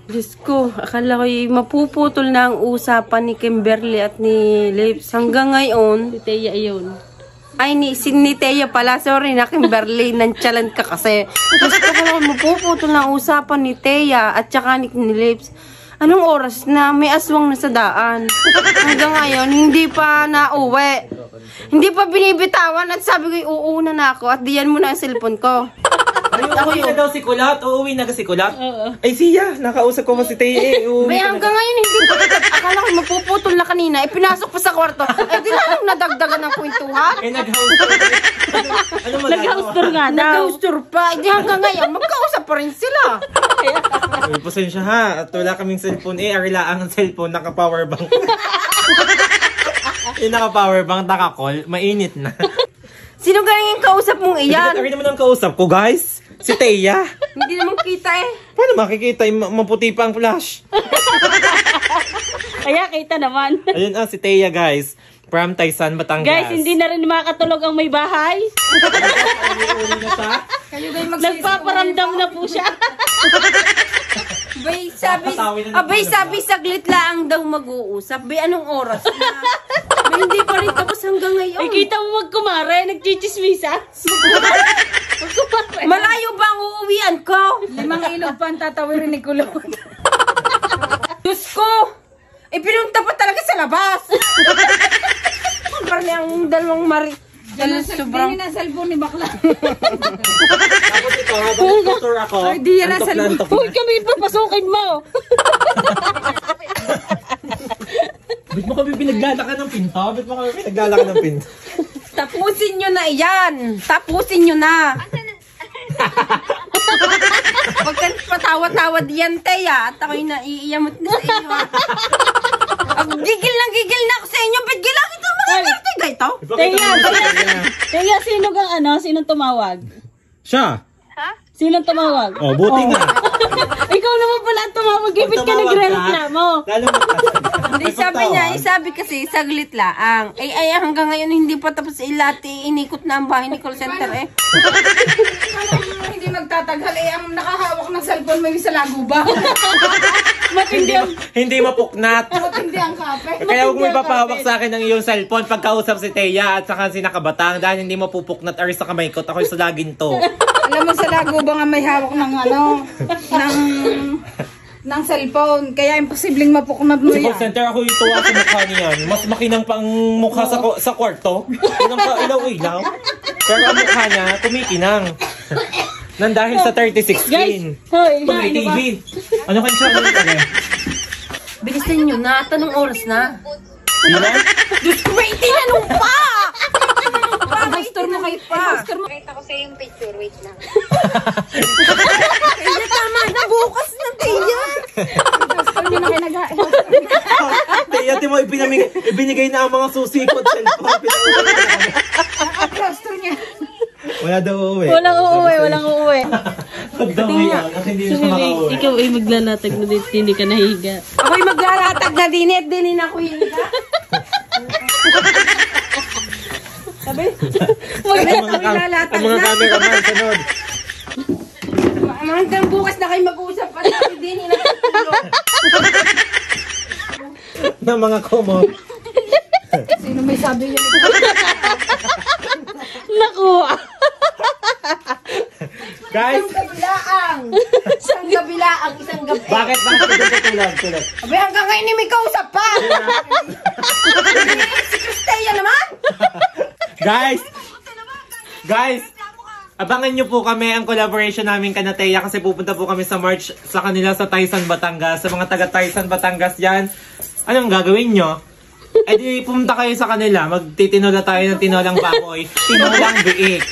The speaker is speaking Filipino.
Diyos ko, akala ko'y mapuputol na ang usapan ni Kimberly at ni Lips. Hanggang ngayon, Si Teya yun. ay, si Teya pala. Sorry na, Kimberly. Nantsalan ka kasi. Diyos ko, akala ko'y mapuputol na ang usapan ni Teya at saka ni Lips. Anong oras na? May aswang na sa daan. Hanggang ngayon, hindi pa nauwi. Hindi pa binibitawan at sabi ko, uuna na ako at diyan mo na ang cellphone ko. Uuwi na daw si Kulot. Uuwi na si Kulot. Oo. Ay, siya. Nakausap ko si Teya. May hanggang ngayon, hindi pa. Akala ko mapuputol na kanina. Pinasok pa sa kwarto. Eh, di lang nadagdagan ng kwentuhan. Eh, nag-house tour. Ano magagawa? Nag-house tour nga daw. Nag-house tour pa. Di hanggang ngayon, magkausap pa rin sila. Uy, pasensya ha. At wala kaming cellphone. Eh, arilaan ang cellphone. Naka-powerbank. Yung naka-powerbank, naka-call. Mainit na. Sino galing yung kausap mong iyan? Ari naman ang kausap ko, guys. Si Teya. Hindi naman kita eh. Paano makikita? Maputi pa ang flash. Kaya kita naman. Ayun si Teya, guys. From Taysan, Batangas. Guys, hindi na rin makatulog ang may bahay. Kayo ba'y Nagpaparamdam na po siya. Abay, sabi saglit lang daw mag-uusap. Bay, anong oras na? Bay, hindi pa rin tapos hanggang ngayon. Ay, kita mo magkumare, nagchichismisa. Malayo ba ang uuwian ko? 5 ilog pa ang tatawirin ni Kulot. Diyos ko! Pinunta pa talaga sa labas. Parang ang dalawang mari. Sobrang na cellphone ni Bakla. Tapos ito, habang nag-tour ako, Ay, di yan antok na antok Uy, na. kami papasukin mo. Ba't mo kami pinaglalaka ng pinto? Ba't mo kami pinaglalaka ng pinto? Tapusin nyo na iyan. Tapusin nyo na. Huwag ka patawa-tawa diyan, Teya. At ako'y naiiyamot na sa inyo. Gigil na ako sa inyo. Ba't gilangin ito mga kartiga ito? Teya, sinong tumawag? Siya. Sinong tumawag? Oh, buti nga. Ikaw naman pala ang tumawag. Ibig ka nagre-reklamo. Lalo mo Hindi, sabi niya, sabi kasi, saglit lang. Ay, hanggang ngayon hindi pa tapos lahat inikot na ang bahay ni call center eh. Hindi magtatagal ang nakahawak ng cellphone may sa lago ba? Hindi mapuknat. Matindi ang kape. Kaya huwag mo ipapahawak sa akin ng iyong cellphone pagkausap si Teya at saka si Nakabatang dahil hindi mapupuknat ari sa kamay ko. Ako'y sa laging to. Alam mo sa lago ba nga may hawak ng ng cellphone. Kaya imposibleng mapuknat mo Sa call yan. center ako yung tuwa sa mukha niyan. Mas makinang pang mukha sa kwarto. Unang pa ilaw-ilaw. Pero ang mukha niya tumikinang. Nang dahil sa 3016. Guys, hoy, May TV. Ano kayo siya? Bilisan nyo na. Tanong oras na. Sila? Diyos ko, may tinanong pa! Pastor mo kayo pa. Pakita ko sa yung picture, wait lang. Kaya tama na, bukas na, Teya. Pastor niyo na kinagain. Teya, di mo ibinigay na ang mga susi ko at cellphone. Pastor niya. Wala daw uuwi. Walang uuwi. Pag daw yan, at hindi na siya makauwi. Ikaw ay maglalatag na dito, hindi ka nahiga. Ako'y maglalatag na din at dinin ako yung ka. Sabi? Ang mga cameraman, sunod. Hanggang bukas na kayo mag-uusap at ako din inatulog. Na mga komo. Sino may sabi niya? Naku! Guys, Isang gabi. bakit tulog? Abi, hanggang ngayon ni may kausap pa. Si Cristea naman. Guys, abangan nyo po kami ang collaboration namin kana Teya kasi pupunta po kami sa March sa kanila sa Taysan, Batangas. Sa mga taga Taysan, Batangas yan, anong gagawin nyo? Eh di pumunta kayo sa kanila, magtitinola tayo ng tinolang baboy, tinolang biik.